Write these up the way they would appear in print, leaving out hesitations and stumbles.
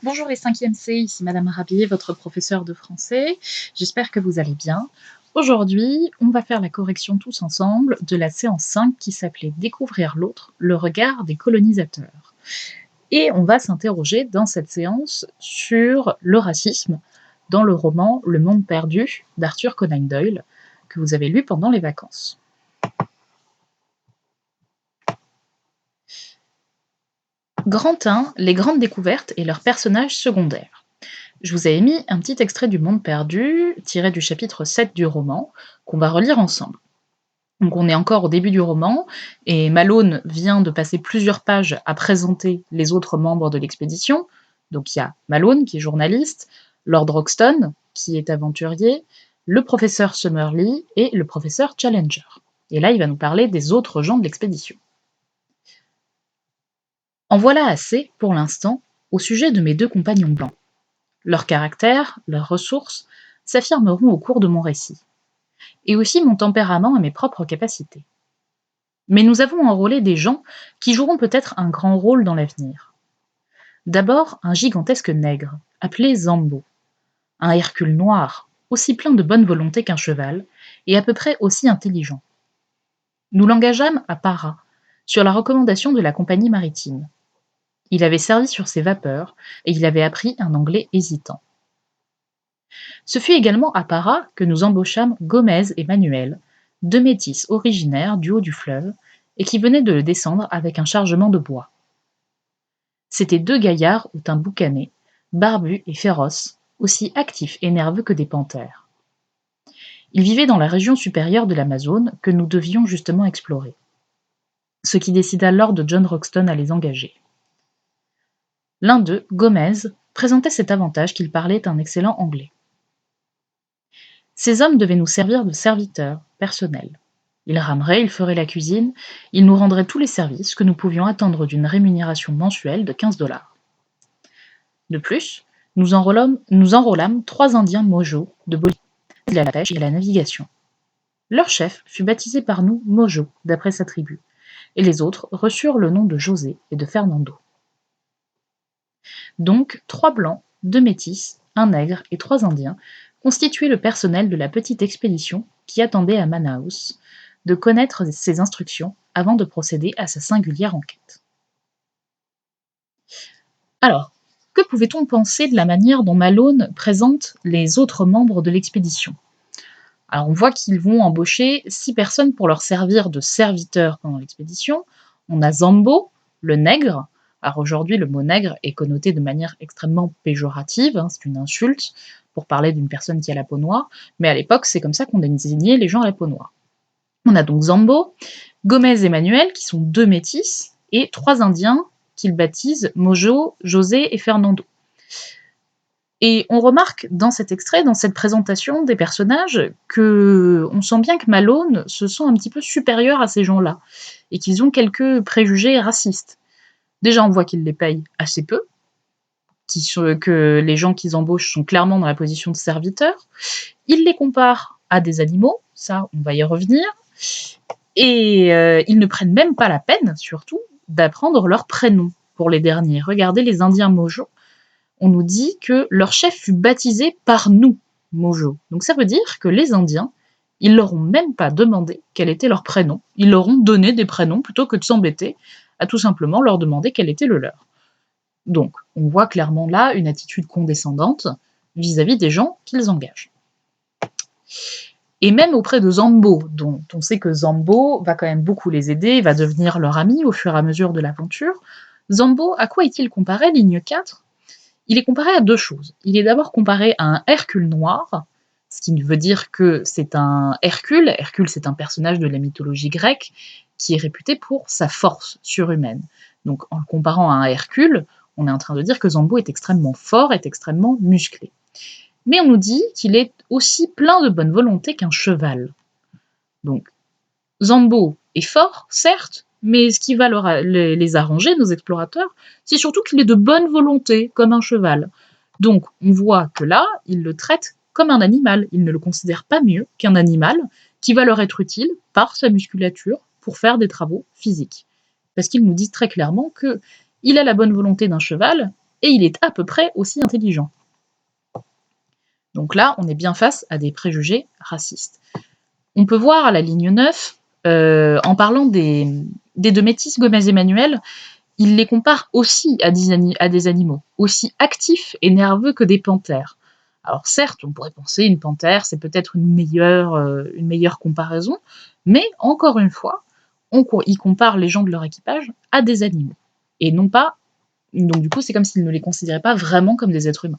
Bonjour les 5e C, ici Madame Rabier, votre professeure de français. J'espère que vous allez bien. Aujourd'hui, on va faire la correction tous ensemble de la séance 5 qui s'appelait Découvrir l'autre, le regard des colonisateurs. Et on va s'interroger dans cette séance sur le racisme dans le roman Le Monde perdu d'Arthur Conan Doyle, que vous avez lu pendant les vacances. Grand 1, les grandes découvertes et leurs personnages secondaires. Je vous avais mis un petit extrait du Monde perdu, tiré du chapitre 7 du roman, qu'on va relire ensemble. Donc on est encore au début du roman, et Malone vient de passer plusieurs pages à présenter les autres membres de l'expédition. Donc il y a Malone, qui est journaliste, Lord Roxton, qui est aventurier, le professeur Summerlee et le professeur Challenger. Et là, il va nous parler des autres gens de l'expédition. En voilà assez, pour l'instant, au sujet de mes deux compagnons blancs. Leurs caractères, leurs ressources, s'affirmeront au cours de mon récit, et aussi mon tempérament et mes propres capacités. Mais nous avons enrôlé des gens qui joueront peut-être un grand rôle dans l'avenir. D'abord, un gigantesque nègre, appelé Zambo, un Hercule noir, aussi plein de bonne volonté qu'un cheval, et à peu près aussi intelligent. Nous l'engageâmes à Para, sur la recommandation de la compagnie maritime. Il avait servi sur ces vapeurs, et il avait appris un anglais hésitant. Ce fut également à Para que nous embauchâmes Gomez et Manuel, deux métis originaires du haut du fleuve, et qui venaient de le descendre avec un chargement de bois. C'étaient deux gaillards au teint boucané, barbus et féroces, aussi actifs et nerveux que des panthères. Ils vivaient dans la région supérieure de l'Amazone que nous devions justement explorer, ce qui décida Lord John Roxton à les engager. L'un d'eux, Gomez, présentait cet avantage qu'il parlait un excellent anglais. Ces hommes devaient nous servir de serviteurs, personnels. Ils rameraient, ils feraient la cuisine, ils nous rendraient tous les services que nous pouvions attendre d'une rémunération mensuelle de 15$. De plus, nous enrôlâmes 3 Indiens Mojo de Bolivie, à la pêche et à la navigation. Leur chef fut baptisé par nous Mojo, d'après sa tribu, et les autres reçurent le nom de José et de Fernando. Donc, 3 blancs, 2 métis, un nègre et 3 indiens constituaient le personnel de la petite expédition qui attendait à Manaus de connaître ses instructions avant de procéder à sa singulière enquête. Alors, que pouvait-on penser de la manière dont Malone présente les autres membres de l'expédition ? Alors, on voit qu'ils vont embaucher 6 personnes pour leur servir de serviteurs pendant l'expédition. On a Zambo, le nègre. Alors aujourd'hui, le mot nègre est connoté de manière extrêmement péjorative, c'est une insulte pour parler d'une personne qui a la peau noire, mais à l'époque, c'est comme ça qu'on désignait les gens à la peau noire. On a donc Zambo, Gomez et Manuel, qui sont 2 métis, et 3 Indiens qu'ils baptisent Mojo, José et Fernando. Et on remarque dans cet extrait, dans cette présentation des personnages, on sent bien que Malone se sent un petit peu supérieur à ces gens-là, et qu'ils ont quelques préjugés racistes. Déjà, on voit qu'ils les payent assez peu, que les gens qu'ils embauchent sont clairement dans la position de serviteurs. Ils les comparent à des animaux, ça, on va y revenir, et ils ne prennent même pas la peine, surtout, d'apprendre leurs prénoms pour les derniers. Regardez les Indiens Mojo. On nous dit que leur chef fut baptisé par nous, Mojo. Donc ça veut dire que les Indiens, ils leur ont même pas demandé quel était leur prénom. Ils leur ont donné des prénoms plutôt que de s'embêter à tout simplement leur demander quel était le leur. Donc, on voit clairement là une attitude condescendante vis-à-vis des gens qu'ils engagent. Et même auprès de Zambo, dont on sait que Zambo va quand même beaucoup les aider, va devenir leur ami au fur et à mesure de l'aventure. Zambo, à quoi est-il comparé, ligne 4 ? Il est comparé à 2 choses. Il est d'abord comparé à un Hercule noir, ce qui veut dire que c'est un Hercule. Hercule, c'est un personnage de la mythologie grecque qui est réputé pour sa force surhumaine. Donc en le comparant à un Hercule, on est en train de dire que Zambo est extrêmement fort, est extrêmement musclé. Mais on nous dit qu'il est aussi plein de bonne volonté qu'un cheval. Donc Zambo est fort, certes, mais ce qui va les arranger, nos explorateurs, c'est surtout qu'il est de bonne volonté, comme un cheval. Donc, on voit que là, ils le traitent comme un animal. Ils ne le considèrent pas mieux qu'un animal qui va leur être utile par sa musculature pour faire des travaux physiques. Parce qu'ils nous disent très clairement qu'il a la bonne volonté d'un cheval et il est à peu près aussi intelligent. Donc là, on est bien face à des préjugés racistes. On peut voir à la ligne 9, en parlant des deux métis, Gomez et Manuel, il les compare aussi à des animaux, aussi actifs et nerveux que des panthères. Alors certes, on pourrait penser une panthère, c'est peut-être une meilleure comparaison, mais encore une fois, ils comparent les gens de leur équipage à des animaux, et non pas. Donc du coup, c'est comme s'ils ne les considéraient pas vraiment comme des êtres humains.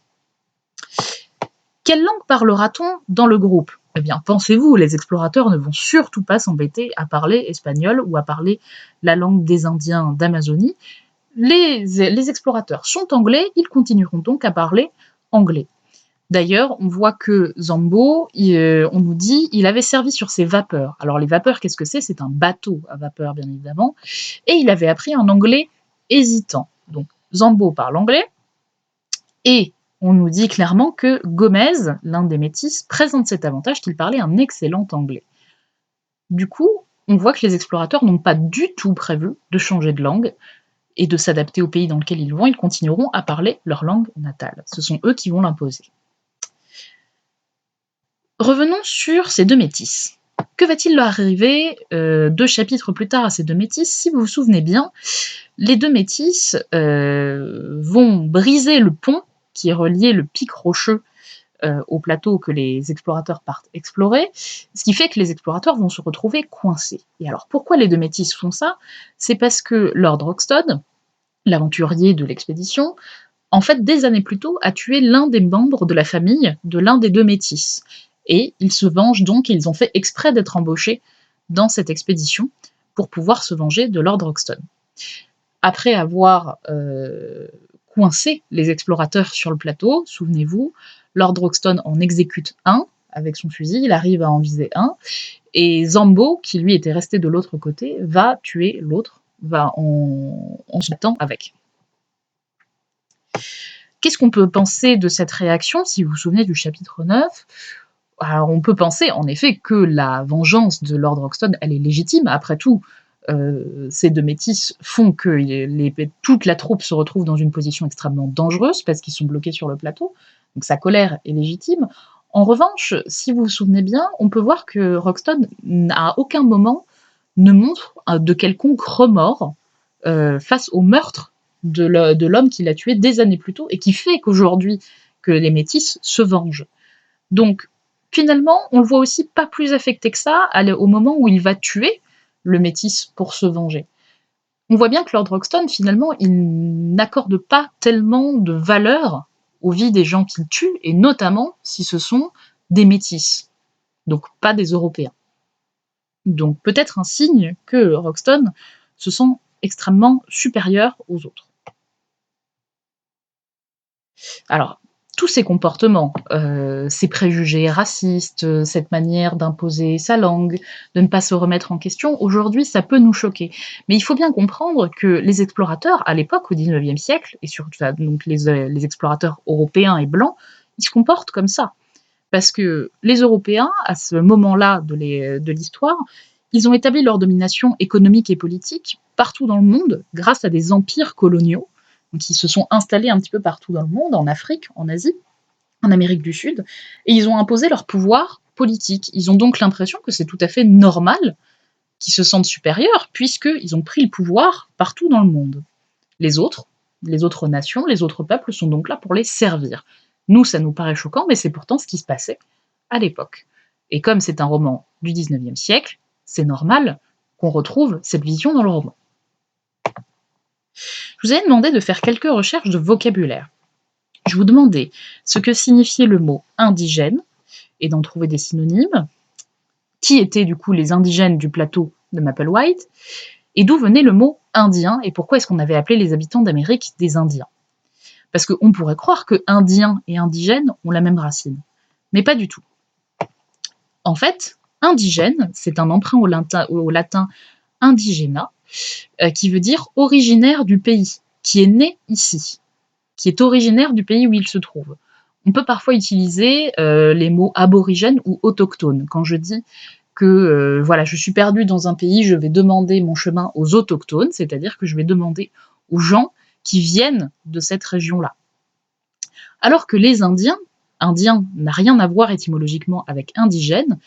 Quelle langue parlera-t-on dans le groupe? Eh bien, pensez-vous, les explorateurs ne vont surtout pas s'embêter à parler espagnol ou à parler la langue des Indiens d'Amazonie. Les explorateurs sont anglais, ils continueront donc à parler anglais. D'ailleurs, on voit que Zambo, on nous dit, il avait servi sur ses vapeurs. Alors les vapeurs, qu'est-ce que c'est? C'est un bateau à vapeur, bien évidemment. Et il avait appris un anglais hésitant. Donc Zambo parle anglais, et on nous dit clairement que Gomez, l'un des métis, présente cet avantage qu'il parlait un excellent anglais. Du coup, on voit que les explorateurs n'ont pas du tout prévu de changer de langue et de s'adapter au pays dans lequel ils vont. Ils continueront à parler leur langue natale. Ce sont eux qui vont l'imposer. Revenons sur ces deux métis. Que va-t-il leur arriver 2 chapitres plus tard à ces deux métis? Si vous vous souvenez bien, les deux métis vont briser le pont qui reliait le pic rocheux au plateau que les explorateurs partent explorer, ce qui fait que les explorateurs vont se retrouver coincés. Et alors pourquoi les deux métis font ça? C'est parce que Lord Roxton, l'aventurier de l'expédition, en fait, des années plus tôt, a tué l'un des membres de la famille de l'un des deux métis. Et ils se vengent donc, et ils ont fait exprès d'être embauchés dans cette expédition pour pouvoir se venger de Lord Roxton. Après avoir coincé les explorateurs sur le plateau, souvenez-vous, Lord Roxton en exécute un avec son fusil, il arrive à en viser un, et Zambo, qui lui était resté de l'autre côté, va tuer l'autre, va en se battant avec. Qu'est-ce qu'on peut penser de cette réaction, si vous vous souvenez du chapitre 9? Alors, on peut penser, en effet, que la vengeance de Lord Roxton, elle est légitime. Après tout, ces deux métis font que toute la troupe se retrouve dans une position extrêmement dangereuse, parce qu'ils sont bloqués sur le plateau, donc sa colère est légitime. En revanche, si vous vous souvenez bien, on peut voir que Roxton, à aucun moment, ne montre de quelconque remords face au meurtre de l'homme qui l'a tué des années plus tôt et qui fait qu'aujourd'hui que les métis se vengent. Donc finalement, on le voit aussi pas plus affecté que ça au moment où il va tuer le métis pour se venger. On voit bien que Lord Roxton, finalement, il n'accorde pas tellement de valeur aux vies des gens qu'il tue, et notamment si ce sont des métis, donc pas des Européens. Donc peut-être un signe que Roxton se sent extrêmement supérieur aux autres. Alors, tous ces comportements, ces préjugés racistes, cette manière d'imposer sa langue, de ne pas se remettre en question, aujourd'hui, ça peut nous choquer. Mais il faut bien comprendre que les explorateurs, à l'époque, au XIXe siècle, et surtout donc les explorateurs européens et blancs, ils se comportent comme ça. Parce que les Européens, à ce moment-là de l'histoire, ils ont établi leur domination économique et politique partout dans le monde grâce à des empires coloniaux, qui se sont installés un petit peu partout dans le monde, en Afrique, en Asie, en Amérique du Sud, et ils ont imposé leur pouvoir politique. Ils ont donc l'impression que c'est tout à fait normal qu'ils se sentent supérieurs, puisqu'ils ont pris le pouvoir partout dans le monde. Les autres nations, les autres peuples sont donc là pour les servir. Nous, ça nous paraît choquant, mais c'est pourtant ce qui se passait à l'époque. Et comme c'est un roman du XIXe siècle, c'est normal qu'on retrouve cette vision dans le roman. Je vous ai demandé de faire quelques recherches de vocabulaire. Je vous demandais ce que signifiait le mot indigène et d'en trouver des synonymes, qui étaient du coup les indigènes du plateau de Mapplewhite, et d'où venait le mot indien et pourquoi est-ce qu'on avait appelé les habitants d'Amérique des Indiens. Parce qu'on pourrait croire que indien et indigène ont la même racine, mais pas du tout. En fait, indigène, c'est un emprunt au latin indigena, qui veut dire originaire du pays, qui est né ici, qui est originaire du pays où il se trouve. On peut parfois utiliser les mots aborigène ou autochtone. Quand je dis que voilà, je suis perdu dans un pays, je vais demander mon chemin aux autochtones, c'est-à-dire que je vais demander aux gens qui viennent de cette région-là. Alors que les Indiens, Indien n'a rien à voir étymologiquement avec indigène.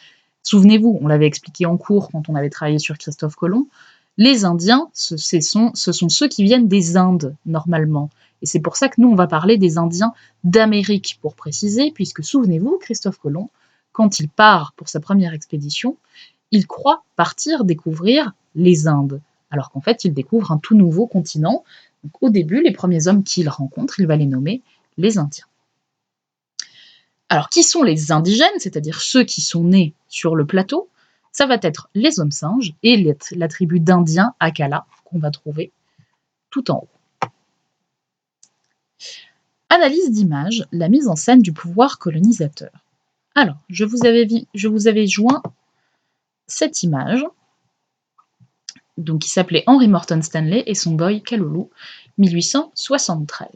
Souvenez-vous, on l'avait expliqué en cours quand on avait travaillé sur Christophe Colomb, les Indiens, ce sont ceux qui viennent des Indes, normalement. Et c'est pour ça que nous, on va parler des Indiens d'Amérique, pour préciser, puisque souvenez-vous, Christophe Colomb, quand il part pour sa première expédition, il croit partir découvrir les Indes, alors qu'en fait, il découvre un tout nouveau continent. Donc, au début, les premiers hommes qu'il rencontre, il va les nommer les Indiens. Alors, qui sont les indigènes, c'est-à-dire ceux qui sont nés sur le plateau? Ça va être les hommes singes et la tribu d'Indiens Akala, qu'on va trouver tout en haut. Analyse d'image, la mise en scène du pouvoir colonisateur. Alors, je vous avais joint cette image, donc qui s'appelait Henry Morton Stanley et son boy Kalulu, 1873.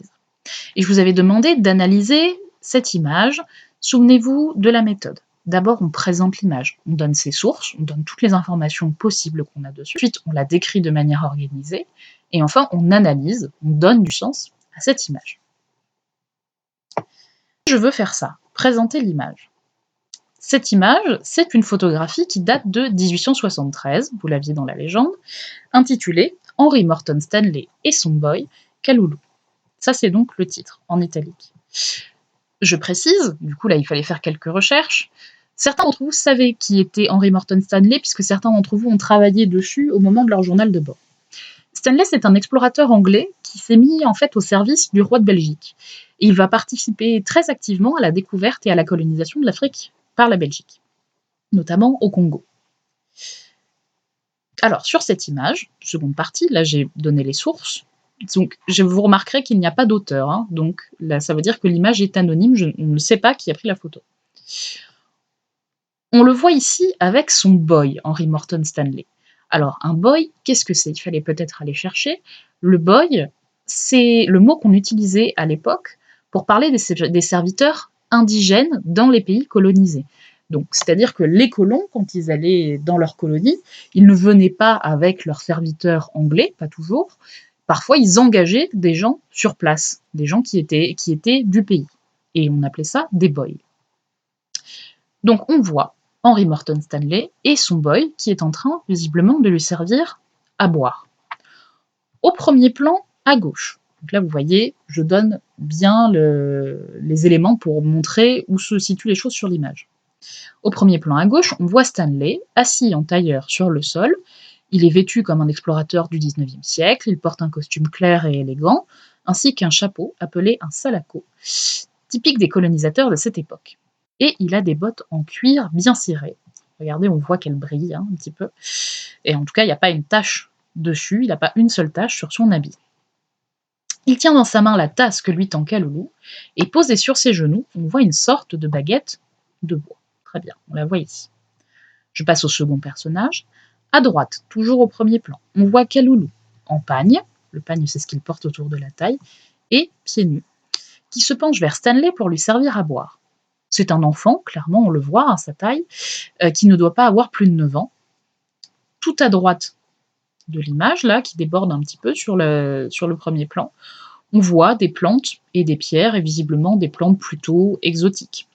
Et je vous avais demandé d'analyser cette image. Souvenez-vous de la méthode. D'abord, on présente l'image, on donne ses sources, on donne toutes les informations possibles qu'on a dessus. Ensuite, on la décrit de manière organisée. Et enfin, on analyse, on donne du sens à cette image. Je veux faire ça, présenter l'image. Cette image, c'est une photographie qui date de 1873, vous l'aviez dans la légende, intitulée Henry Morton Stanley et son boy, Kalulu. Ça, c'est donc le titre, en italique. Je précise, du coup là il fallait faire quelques recherches, certains d'entre vous savaient qui était Henry Morton Stanley, puisque certains d'entre vous ont travaillé dessus au moment de leur journal de bord. Stanley, c'est un explorateur anglais qui s'est mis en fait au service du roi de Belgique. Et il va participer très activement à la découverte et à la colonisation de l'Afrique par la Belgique, notamment au Congo. Alors sur cette image, seconde partie, là j'ai donné les sources. Donc, vous remarquerez qu'il n'y a pas d'auteur, hein, donc là, ça veut dire que l'image est anonyme, on ne sait pas qui a pris la photo. On le voit ici avec son boy, Henry Morton Stanley. Alors, un boy, qu'est-ce que c'est? Il fallait peut-être aller chercher. Le boy, c'est le mot qu'on utilisait à l'époque pour parler des serviteurs indigènes dans les pays colonisés. Donc, c'est-à-dire que les colons, quand ils allaient dans leur colonie, ils ne venaient pas avec leurs serviteurs anglais, pas toujours. Parfois, ils engageaient des gens sur place, des gens qui étaient du pays. Et on appelait ça des boys. Donc, on voit Henry Morton Stanley et son boy qui est en train, visiblement, de lui servir à boire. Au premier plan, à gauche. Donc là, vous voyez, je donne bien les éléments pour montrer où se situent les choses sur l'image. Au premier plan à gauche, on voit Stanley, assis en tailleur sur le sol. Il est vêtu comme un explorateur du XIXe siècle, il porte un costume clair et élégant, ainsi qu'un chapeau appelé un salako, typique des colonisateurs de cette époque. Et il a des bottes en cuir bien cirées. Regardez, on voit qu'elles brillent un petit peu. Et en tout cas, il n'y a pas une tache dessus, il n'a pas une seule tache sur son habit. Il tient dans sa main la tasse que lui tend Kalulu, et posée sur ses genoux, on voit une sorte de baguette de bois. Très bien, on la voit ici. Je passe au second personnage. À droite, toujours au premier plan, on voit Kalulu en pagne, le pagne c'est ce qu'il porte autour de la taille, et pieds nus, qui se penche vers Stanley pour lui servir à boire. C'est un enfant, clairement on le voit à sa taille, qui ne doit pas avoir plus de 9 ans. Tout à droite de l'image, là, qui déborde un petit peu sur le premier plan, on voit des plantes et des pierres, et visiblement des plantes plutôt exotiques.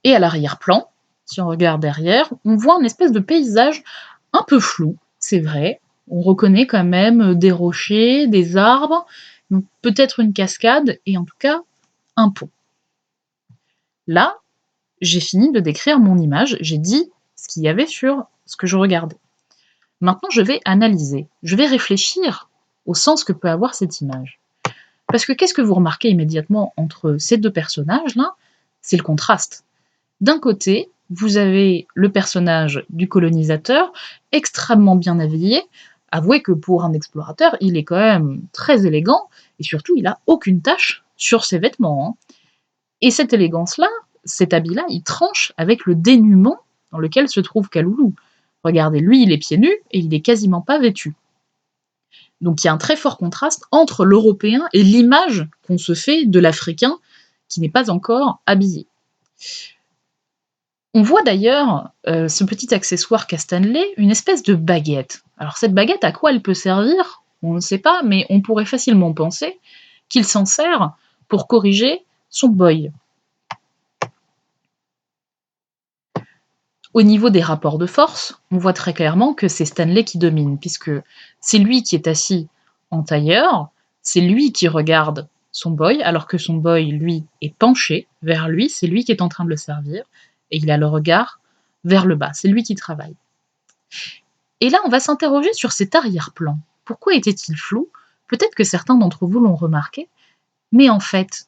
Et à l'arrière-plan, si on regarde derrière, on voit un espèce de paysage un peu flou, c'est vrai. On reconnaît quand même des rochers, des arbres, peut-être une cascade, et en tout cas, un pont. Là, j'ai fini de décrire mon image, j'ai dit ce qu'il y avait sur ce que je regardais. Maintenant, je vais analyser, je vais réfléchir au sens que peut avoir cette image. Parce que qu'est-ce que vous remarquez immédiatement entre ces deux personnages-là? C'est le contraste. D'un côté, vous avez le personnage du colonisateur, extrêmement bien habillé. Avouez que pour un explorateur, il est quand même très élégant, et surtout, il n'a aucune tache sur ses vêtements. Hein. Et cette élégance-là, cet habit-là, il tranche avec le dénuement dans lequel se trouve Kalulu. Regardez, lui, il est pieds nus, et il n'est quasiment pas vêtu. Donc il y a un très fort contraste entre l'Européen et l'image qu'on se fait de l'Africain qui n'est pas encore habillé. On voit d'ailleurs ce petit accessoire qu'a Stanley, une espèce de baguette. Alors cette baguette, à quoi elle peut servir? On ne sait pas, mais on pourrait facilement penser qu'il s'en sert pour corriger son boy. Au niveau des rapports de force, on voit très clairement que c'est Stanley qui domine, puisque c'est lui qui est assis en tailleur, c'est lui qui regarde son boy, alors que son boy, lui, est penché vers lui, c'est lui qui est en train de le servir, et il a le regard vers le bas, c'est lui qui travaille. Et là, on va s'interroger sur cet arrière-plan. Pourquoi était-il flou? Peut-être que certains d'entre vous l'ont remarqué, mais en fait,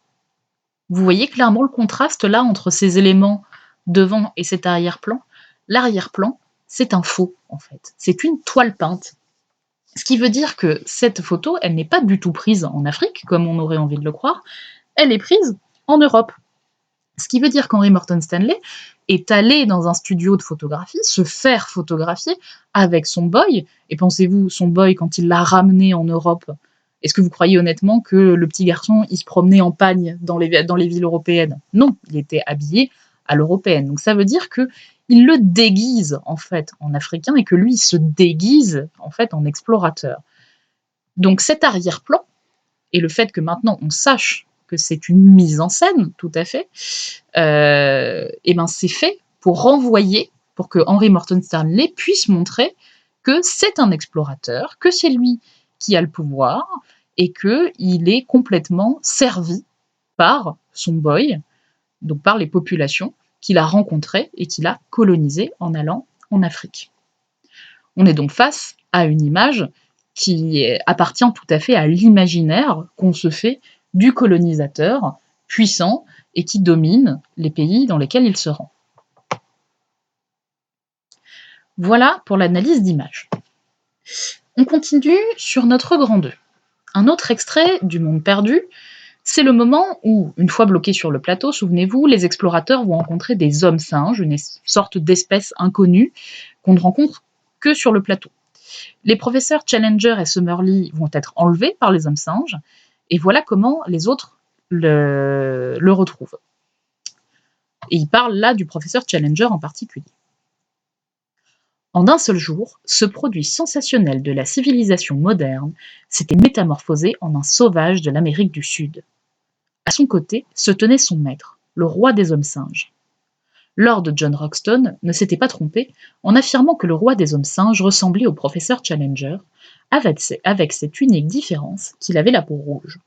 vous voyez clairement le contraste là entre ces éléments devant et cet arrière-plan. L'arrière-plan, c'est un faux, en fait. C'est une toile peinte. Ce qui veut dire que cette photo, elle n'est pas du tout prise en Afrique, comme on aurait envie de le croire, elle est prise en Europe. Ce qui veut dire qu'Henry Morton Stanley est allé dans un studio de photographie, se faire photographier avec son boy. Et pensez-vous, son boy, quand il l'a ramené en Europe, est-ce que vous croyez honnêtement que le petit garçon, il se promenait en pagne dans les villes européennes? Non, il était habillé à l'européenne. Donc ça veut dire que il le déguise en fait en africain et que lui il se déguise en fait en explorateur. Donc cet arrière-plan et le fait que maintenant on sache que c'est une mise en scène, tout à fait, et ben c'est fait pour renvoyer, pour que Henry Morton Stanley puisse montrer que c'est un explorateur, que c'est lui qui a le pouvoir et qu'il est complètement servi par son boy, donc par les populations qu'il a rencontrées et qu'il a colonisées en allant en Afrique. On est donc face à une image qui appartient tout à fait à l'imaginaire qu'on se fait du colonisateur puissant et qui domine les pays dans lesquels il se rend. Voilà pour l'analyse d'image. On continue sur notre grand 2. Un autre extrait du Monde perdu, c'est le moment où, une fois bloqués sur le plateau, souvenez-vous, les explorateurs vont rencontrer des hommes singes, une sorte d'espèce inconnue qu'on ne rencontre que sur le plateau. Les professeurs Challenger et Summerlee vont être enlevés par les hommes singes, et voilà comment les autres le retrouvent. Et il parle là du professeur Challenger en particulier. En un seul jour, ce produit sensationnel de la civilisation moderne s'était métamorphosé en un sauvage de l'Amérique du Sud. À son côté se tenait son maître, le roi des hommes singes. Lord John Roxton ne s'était pas trompé en affirmant que le roi des hommes singes ressemblait au professeur Challenger, avec cette unique différence qu'il avait la peau rouge.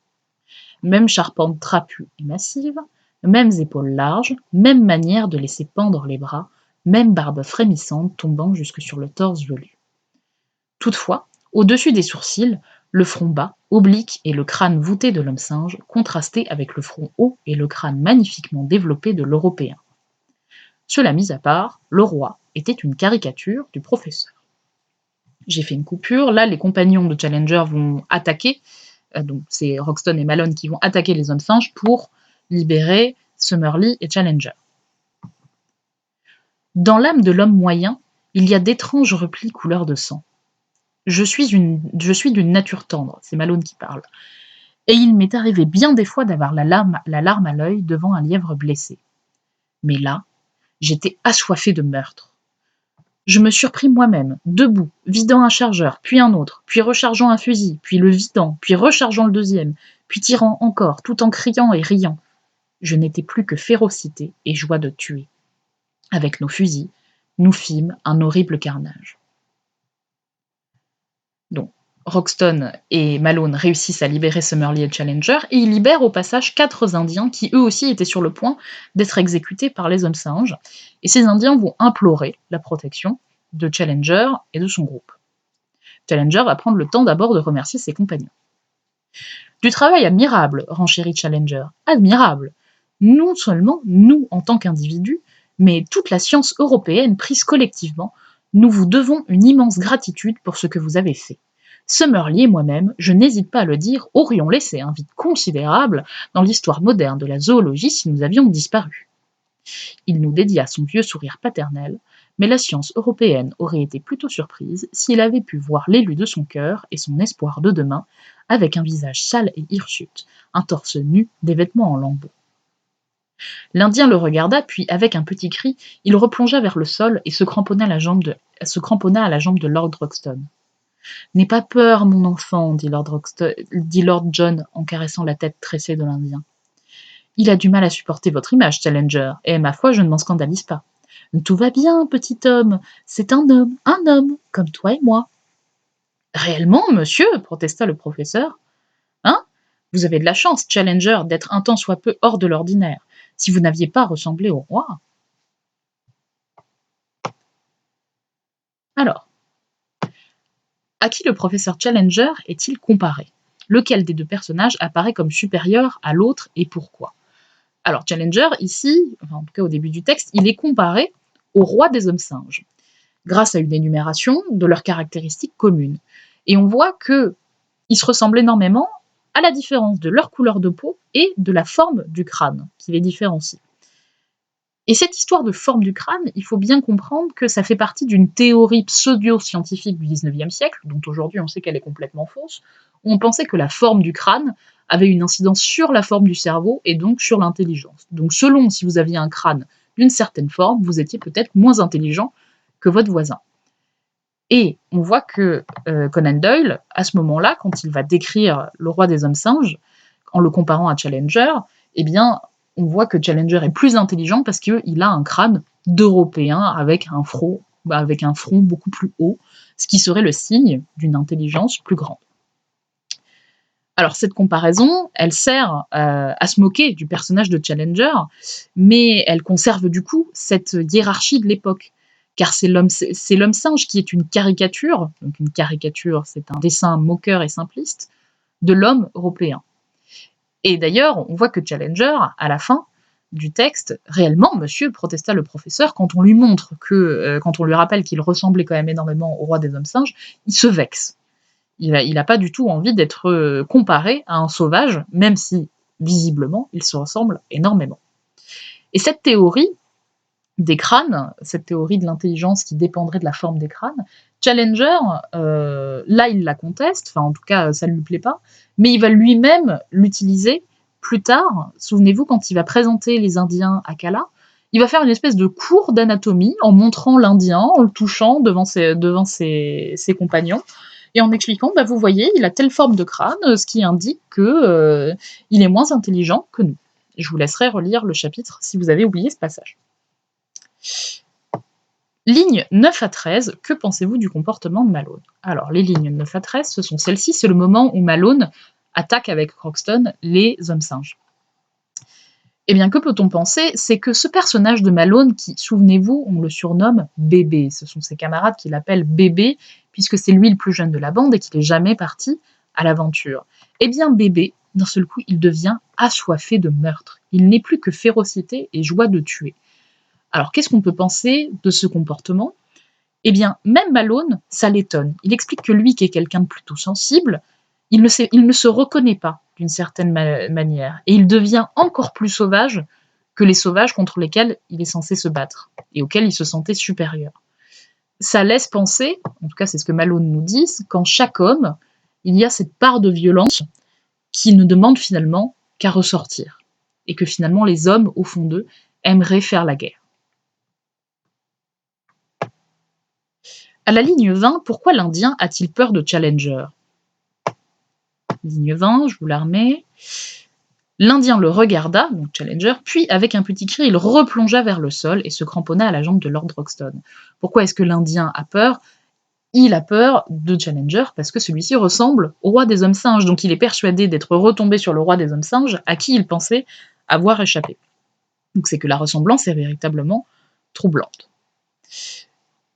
Même charpente trapue et massive, mêmes épaules larges, même manière de laisser pendre les bras, même barbe frémissante tombant jusque sur le torse velu. Toutefois, au-dessus des sourcils, le front bas, oblique et le crâne voûté de l'homme singe contrastaient avec le front haut et le crâne magnifiquement développé de l'Européen. Cela mis à part, le roi était une caricature du professeur. J'ai fait une coupure, là les compagnons de Challenger vont attaquer, donc c'est Roxton et Malone qui vont attaquer les hommes singes pour libérer Summerlee et Challenger. Dans l'âme de l'homme moyen, il y a d'étranges replis couleur de sang. Je suis d'une nature tendre, c'est Malone qui parle, et il m'est arrivé bien des fois d'avoir la larme à l'œil devant un lièvre blessé. Mais là, j'étais assoiffé de meurtre. Je me surpris moi-même, debout, vidant un chargeur, puis un autre, puis rechargeant un fusil, puis le vidant, puis rechargeant le deuxième, puis tirant encore, tout en criant et riant. Je n'étais plus que férocité et joie de tuer. Avec nos fusils, nous fîmes un horrible carnage. Donc, Roxton et Malone réussissent à libérer Summerlee et Challenger, et ils libèrent au passage 4 Indiens qui eux aussi étaient sur le point d'être exécutés par les hommes singes, et ces Indiens vont implorer la protection de Challenger et de son groupe. Challenger va prendre le temps d'abord de remercier ses compagnons. Du travail admirable, renchérit Challenger, admirable. Non seulement nous en tant qu'individus, mais toute la science européenne prise collectivement, nous vous devons une immense gratitude pour ce que vous avez fait. Summerlee et moi-même, je n'hésite pas à le dire, aurions laissé un vide considérable dans l'histoire moderne de la zoologie si nous avions disparu. Il nous dédia son vieux sourire paternel, mais la science européenne aurait été plutôt surprise s'il avait pu voir l'élu de son cœur et son espoir de demain, avec un visage sale et hirsute, un torse nu, des vêtements en lambeaux. L'Indien le regarda, puis, avec un petit cri, il replongea vers le sol et se cramponna à la jambe de Lord Roxton. N'aie pas peur, mon enfant, dit Lord John en caressant la tête tressée de l'Indien. Il a du mal à supporter votre image, Challenger, et ma foi, je ne m'en scandalise pas. Tout va bien, petit homme, c'est un homme, comme toi et moi. Réellement, monsieur, protesta le professeur. Hein? Vous avez de la chance, Challenger, d'être un tant soit peu hors de l'ordinaire. Si vous n'aviez pas ressemblé au roi. Alors, à qui le professeur Challenger est-il comparé? Lequel des deux personnages apparaît comme supérieur à l'autre et pourquoi? Alors, Challenger, ici, enfin, en tout cas au début du texte, il est comparé au roi des hommes singes, grâce à une énumération de leurs caractéristiques communes. Et on voit qu'ils se ressemblent énormément à la différence de leur couleur de peau et de la forme du crâne qui les différencie. Et cette histoire de forme du crâne, il faut bien comprendre que ça fait partie d'une théorie pseudo-scientifique du XIXe siècle, dont aujourd'hui on sait qu'elle est complètement fausse, où on pensait que la forme du crâne avait une incidence sur la forme du cerveau et donc sur l'intelligence. Donc selon si vous aviez un crâne d'une certaine forme, vous étiez peut-être moins intelligent que votre voisin. Et on voit que Conan Doyle, à ce moment-là, quand il va décrire le roi des hommes singes, en le comparant à Challenger, eh bien, on voit que Challenger est plus intelligent parce qu'il a un crâne d'Européen avec un front beaucoup plus haut, ce qui serait le signe d'une intelligence plus grande. Alors cette comparaison, elle sert à se moquer du personnage de Challenger, mais elle conserve du coup cette hiérarchie de l'époque. Car c'est l'homme singe qui est une caricature, donc une caricature, c'est un dessin moqueur et simpliste, de l'homme européen. Et d'ailleurs, on voit que Challenger, à la fin du texte, réellement, monsieur, protesta le professeur, quand on lui montre quand on lui rappelle qu'il ressemblait quand même énormément au roi des hommes singes, il se vexe. Il n'a pas du tout envie d'être comparé à un sauvage, même si, visiblement, il se ressemble énormément. Et cette théorie des crânes, cette théorie de l'intelligence qui dépendrait de la forme des crânes, Challenger, là, il la conteste, enfin, en tout cas, ça ne lui plaît pas, mais il va lui-même l'utiliser plus tard. Souvenez-vous, quand il va présenter les Indiens à Kala, il va faire une espèce de cours d'anatomie en montrant l'Indien, en le touchant devant ses compagnons, et en expliquant, bah, vous voyez, il a telle forme de crâne, ce qui indique qu'il est moins intelligent que nous. Je vous laisserai relire le chapitre si vous avez oublié ce passage. Lignes 9 à 13, que pensez-vous du comportement de Malone? Alors, les lignes 9 à 13, ce sont celles-ci, c'est le moment où Malone attaque avec Crockston les hommes singes. Eh bien, que peut-on penser? C'est que ce personnage de Malone, qui, souvenez-vous, on le surnomme Bébé, ce sont ses camarades qui l'appellent Bébé, puisque c'est lui le plus jeune de la bande et qu'il n'est jamais parti à l'aventure. Eh bien, Bébé, d'un seul coup, il devient assoiffé de meurtre. Il n'est plus que férocité et joie de tuer. Alors, qu'est-ce qu'on peut penser de ce comportement? Eh bien, même Malone, ça l'étonne. Il explique que lui, qui est quelqu'un de plutôt sensible, il ne se reconnaît pas d'une certaine manière. Et il devient encore plus sauvage que les sauvages contre lesquels il est censé se battre et auxquels il se sentait supérieur. Ça laisse penser, en tout cas c'est ce que Malone nous dit, qu'en chaque homme, il y a cette part de violence qui ne demande finalement qu'à ressortir. Et que finalement les hommes, au fond d'eux, aimeraient faire la guerre. À la ligne 20, pourquoi l'Indien a-t-il peur de Challenger? Ligne 20, je vous la remets. L'Indien le regarda, donc Challenger, puis avec un petit cri, il replongea vers le sol et se cramponna à la jambe de Lord Roxton. Pourquoi est-ce que l'Indien a peur? Il a peur de Challenger parce que celui-ci ressemble au roi des hommes singes, donc il est persuadé d'être retombé sur le roi des hommes singes à qui il pensait avoir échappé. Donc c'est que la ressemblance est véritablement troublante.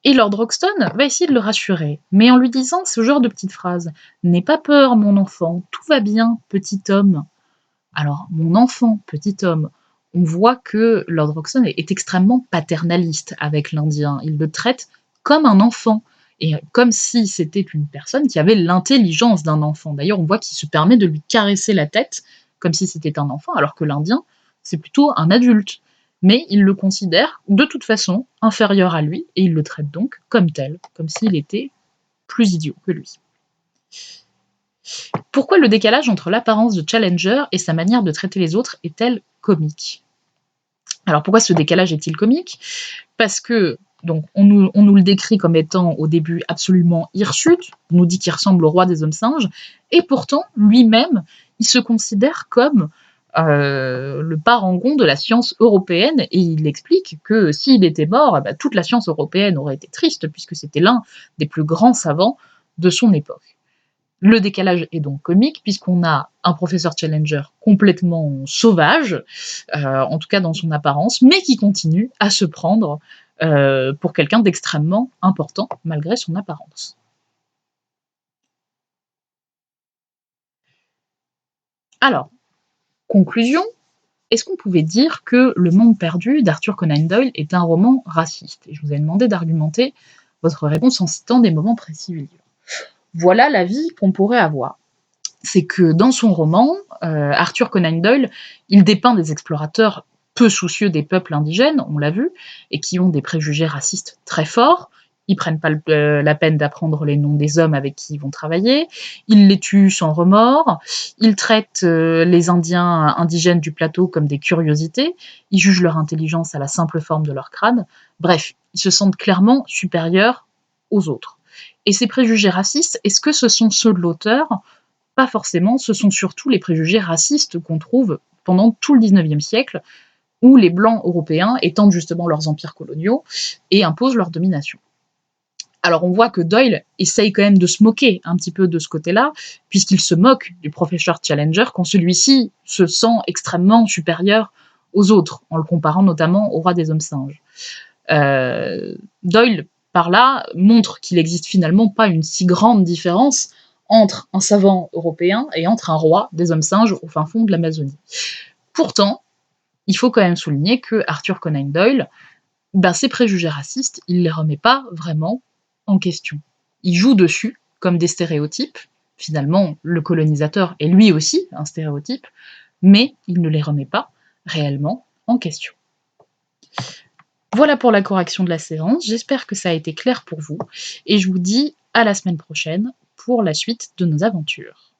Et Lord Roxton va essayer de le rassurer, mais en lui disant ce genre de petite phrase: « N'aie pas peur, mon enfant, tout va bien, petit homme. » Alors, mon enfant, petit homme, on voit que Lord Roxton est extrêmement paternaliste avec l'Indien. Il le traite comme un enfant, et comme si c'était une personne qui avait l'intelligence d'un enfant. D'ailleurs, on voit qu'il se permet de lui caresser la tête comme si c'était un enfant, alors que l'Indien, c'est plutôt un adulte. Mais il le considère de toute façon inférieur à lui, et il le traite donc comme tel, comme s'il était plus idiot que lui. Pourquoi le décalage entre l'apparence de Challenger et sa manière de traiter les autres est-elle comique? Alors pourquoi ce décalage est-il comique? Parce que Donc on nous le décrit comme étant au début absolument hirsute, on nous dit qu'il ressemble au roi des hommes singes, et pourtant lui-même, il se considère comme le parangon de la science européenne, et il explique que s'il était mort, eh ben, toute la science européenne aurait été triste, puisque c'était l'un des plus grands savants de son époque. Le décalage est donc comique, puisqu'on a un professeur Challenger complètement sauvage, en tout cas dans son apparence, mais qui continue à se prendre pour quelqu'un d'extrêmement important, malgré son apparence. Alors, conclusion, est-ce qu'on pouvait dire que Le Monde perdu d'Arthur Conan Doyle est un roman raciste? Et je vous ai demandé d'argumenter votre réponse en citant des moments précis du livre. Voilà l'avis qu'on pourrait avoir. C'est que dans son roman, Arthur Conan Doyle, il dépeint des explorateurs peu soucieux des peuples indigènes, on l'a vu, et qui ont des préjugés racistes très forts. Ils prennent pas la peine d'apprendre les noms des hommes avec qui ils vont travailler, ils les tuent sans remords, ils traitent les Indiens indigènes du plateau comme des curiosités, ils jugent leur intelligence à la simple forme de leur crâne. Bref, ils se sentent clairement supérieurs aux autres. Et ces préjugés racistes, est-ce que ce sont ceux de l'auteur? Pas forcément, ce sont surtout les préjugés racistes qu'on trouve pendant tout le 19e siècle, où les Blancs européens étendent justement leurs empires coloniaux et imposent leur domination. Alors on voit que Doyle essaye quand même de se moquer un petit peu de ce côté-là, puisqu'il se moque du professeur Challenger quand celui-ci se sent extrêmement supérieur aux autres, en le comparant notamment au roi des hommes singes. Doyle, par là, montre qu'il n'existe finalement pas une si grande différence entre un savant européen et entre un roi des hommes singes au fin fond de l'Amazonie. Pourtant, il faut quand même souligner que Arthur Conan Doyle, ben, ses préjugés racistes, il ne les remet pas vraiment en question. Il joue dessus comme des stéréotypes. Finalement, le colonisateur est lui aussi un stéréotype, mais il ne les remet pas réellement en question. Voilà pour la correction de la séance, j'espère que ça a été clair pour vous, et je vous dis à la semaine prochaine pour la suite de nos aventures.